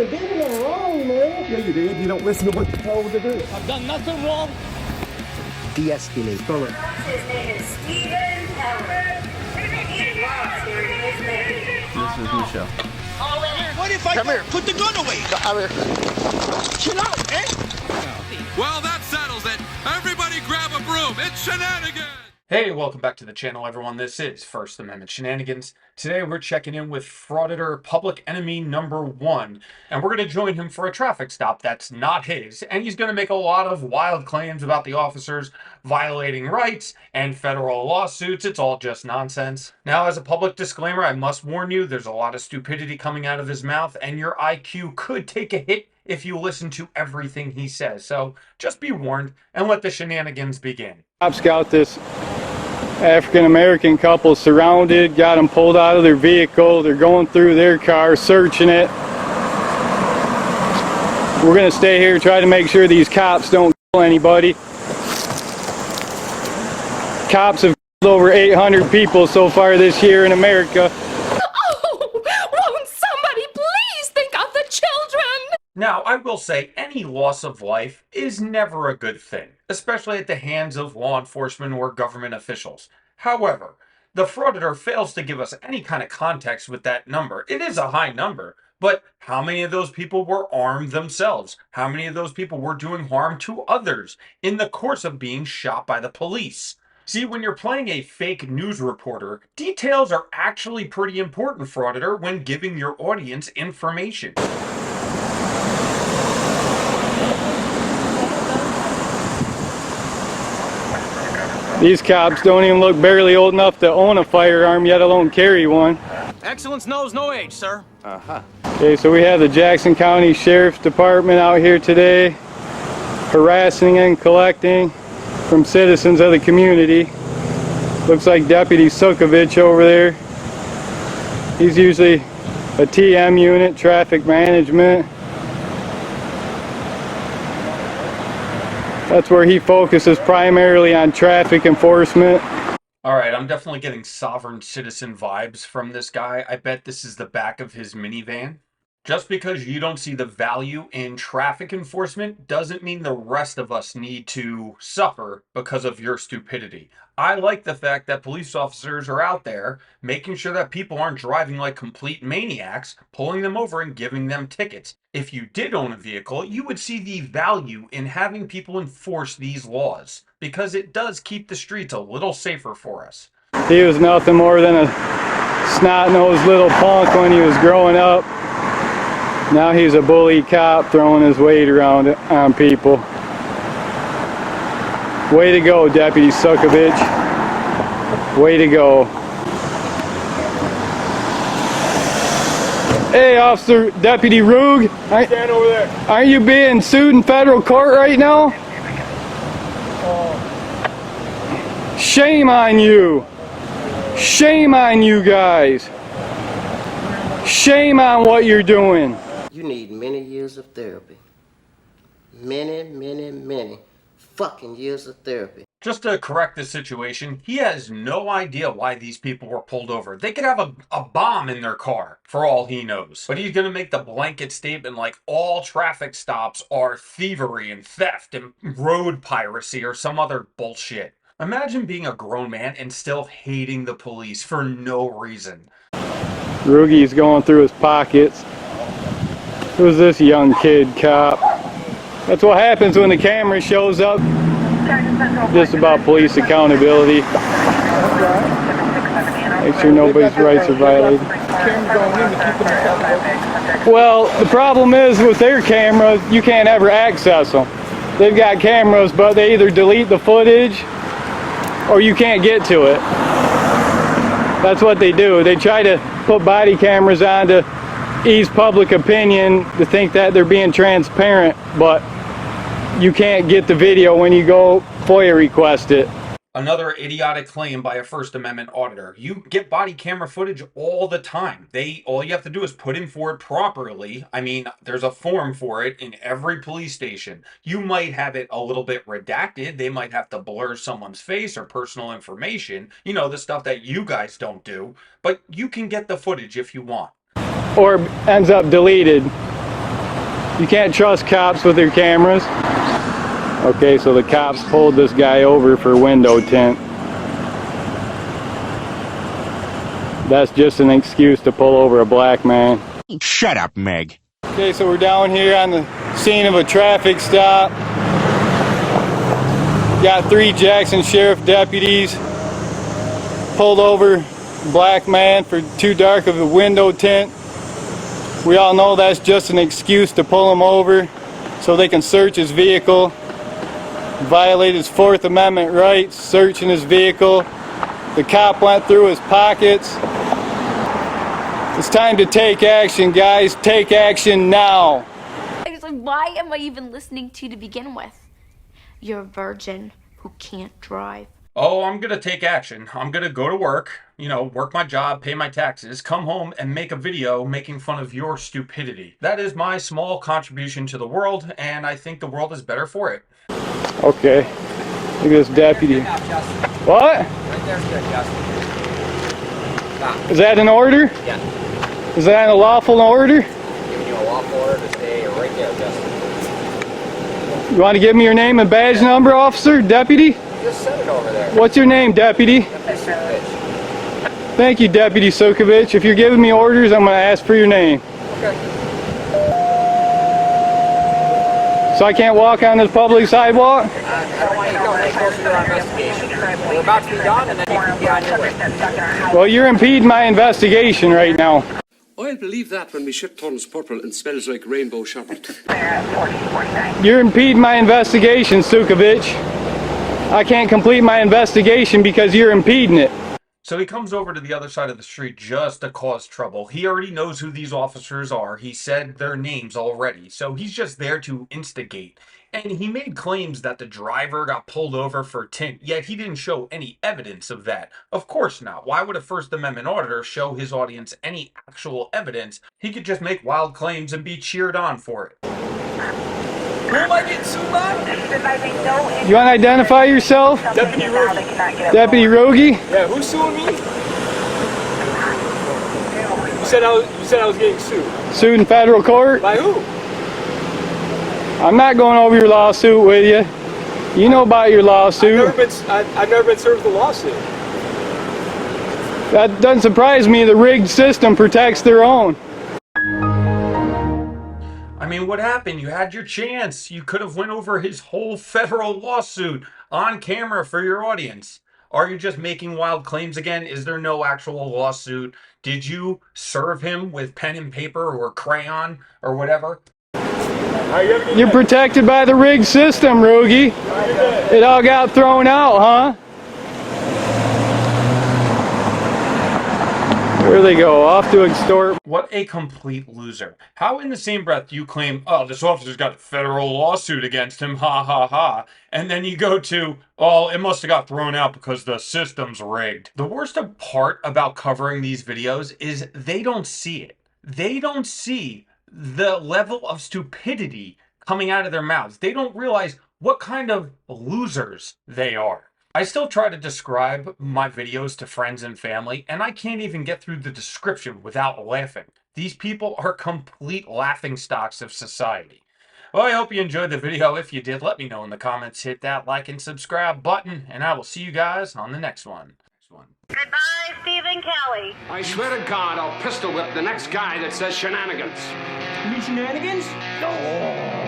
didn't do nothing wrong, man. Yeah, you did. You don't listen to what you're told to do. I've done nothing wrong. De-escalate. His name is Stephen Howard. He lost here in his name. This is Michelle. What if I put the gun away? Come here. Chill out, eh? Well, that settles it. Everybody grab a broom. It's shenanigans. Hey, welcome back to the channel, everyone. This is First Amendment Shenanigans. Today, we're checking in with Frauditor, public enemy number 1, and we're going to join him for a traffic stop that's not his, and he's going to make a lot of wild claims about the officers violating rights and federal lawsuits. It's all just nonsense. Now, as a public disclaimer, I must warn you, there's a lot of stupidity coming out of his mouth, and your IQ could take a hit if you listen to everything he says. So just be warned and let the shenanigans begin. Cops got this African-American couple surrounded, got them pulled out of their vehicle. They're going through their car, searching it. We're going to stay here, try to make sure these cops don't kill anybody. Cops have killed over 800 people so far this year in America. Oh, won't somebody please think of the children? Now, I will say any loss of life is never a good thing, especially at the hands of law enforcement or government officials. However, the Frauditor fails to give us any kind of context with that number. It is a high number, but how many of those people were armed themselves? How many of those people were doing harm to others in the course of being shot by the police? See, when you're playing a fake news reporter, details are actually pretty important, Frauditor, when giving your audience information. These cops don't even look barely old enough to own a firearm, yet alone carry one. Excellence knows no age, sir. Okay, so we have the Jackson County Sheriff's Department out here today, harassing and collecting from citizens of the community. Looks like Deputy Sukovich over there. He's usually a TM unit, traffic management. That's where he focuses primarily on traffic enforcement. All right, I'm definitely getting sovereign citizen vibes from this guy. I bet this is the back of his minivan. Just because you don't see the value in traffic enforcement doesn't mean the rest of us need to suffer because of your stupidity. I like the fact that police officers are out there making sure that people aren't driving like complete maniacs, pulling them over and giving them tickets. If you did own a vehicle, you would see the value in having people enforce these laws because it does keep the streets a little safer for us. He was nothing more than a snot-nosed little punk when he was growing up. Now he's a bully cop throwing his weight around on people. Way to go, Deputy Sukovich. Way to go. Hey, Officer Deputy Rug. Stand over there. Aren't you being sued in federal court right now? Shame on you. Shame on you guys. Shame on what you're doing. You need many years of therapy. Many fucking years of therapy. Just to correct the situation, he has no idea why these people were pulled over. They could have a bomb in their car, for all he knows. But he's going to make the blanket statement like all traffic stops are thievery and theft and road piracy or some other bullshit. Imagine being a grown man and still hating the police for no reason. Roogie's going through his pockets. Who's this young kid cop? That's what happens when the camera shows up. Just about police accountability. Make sure nobody's rights are violated. Well, the problem is with their cameras, you can't ever access them. They've got cameras, but they either delete the footage or you can't get to it. That's what they do. They try to put body cameras on to ease public opinion, to think that they're being transparent, but you can't get the video when you go FOIA request it. Another idiotic claim by a First Amendment auditor. You get body camera footage all the time. All you have to do is put in for it properly. I mean, there's a form for it in every police station. You might have it a little bit redacted. They might have to blur someone's face or personal information. You know, the stuff that you guys don't do. But you can get the footage if you want. Or ends up deleted. You can't trust cops with their cameras. Okay, so the cops pulled this guy over for window tint. That's just an excuse to pull over a black man. Shut up, Meg. Okay, so we're down here on the scene of a traffic stop. Got 3 Jackson Sheriff deputies. Pulled over black man for too dark of a window tint. We all know that's just an excuse to pull him over so they can search his vehicle. Violate his Fourth Amendment rights, searching his vehicle. The cop went through his pockets. It's time to take action, guys. Take action now. I was like, why am I even listening to you to begin with? You're a virgin who can't drive. Oh, I'm gonna take action. I'm gonna go to work, work my job, pay my taxes, come home and make a video making fun of your stupidity. That is my small contribution to the world, and I think the world is better for it. Okay. Look at this deputy. What? Right there's good, Justin. Is that an order? Yeah. Is that a lawful order? I'm giving you a lawful order to stay right there, Justin. You want to give me your name and badge number, officer? Deputy? You just said it over there. What's your name, deputy? Thank you, Deputy Sukovich. If you're giving me orders, I'm going to ask for your name. Okay. So I can't walk on this public sidewalk? I don't want you to go any closer to our investigation. We're about to be done, and then you can get on your way. Well, you're impeding my investigation right now. I'll believe that when my ship turns purple and smells like rainbow sherbet. You're impeding my investigation, Sukovich. I can't complete my investigation because you're impeding it. So he comes over to the other side of the street just to cause trouble. He already knows who these officers are. He said their names already. So he's just there to instigate. And he made claims that the driver got pulled over for tint, yet he didn't show any evidence of that. Of course not. Why would a First Amendment auditor show his audience any actual evidence? He could just make wild claims and be cheered on for it. Who am I getting sued by? You want to identify yourself? Deputy Rogie. Deputy Rogie? Yeah, who's suing me? You said I was getting sued. Sued in federal court? By who? I'm not going over your lawsuit with you. You know about your lawsuit. I've never been served with a lawsuit. That doesn't surprise me. The rigged system protects their own. I mean, what happened? You had your chance. You could have went over his whole federal lawsuit on camera for your audience. Are you just making wild claims again? Is there no actual lawsuit? Did you serve him with pen and paper or crayon or whatever? You're protected by the rigged system, Rogie. It all got thrown out, huh? There they go, off to extort. What a complete loser. How in the same breath do you claim, oh, this officer's got a federal lawsuit against him, ha ha ha, and then you go to, oh, it must have got thrown out because the system's rigged. The worst part about covering these videos is they don't see it. They don't see the level of stupidity coming out of their mouths. They don't realize what kind of losers they are. I still try to describe my videos to friends and family, and I can't even get through the description without laughing. These people are complete laughingstocks of society. Well, I hope you enjoyed the video. If you did, let me know in the comments. Hit that like and subscribe button, and I will see you guys on the next one. Goodbye, Stephen Kelly. I swear to God, I'll pistol whip the next guy that says shenanigans. You mean shenanigans? No.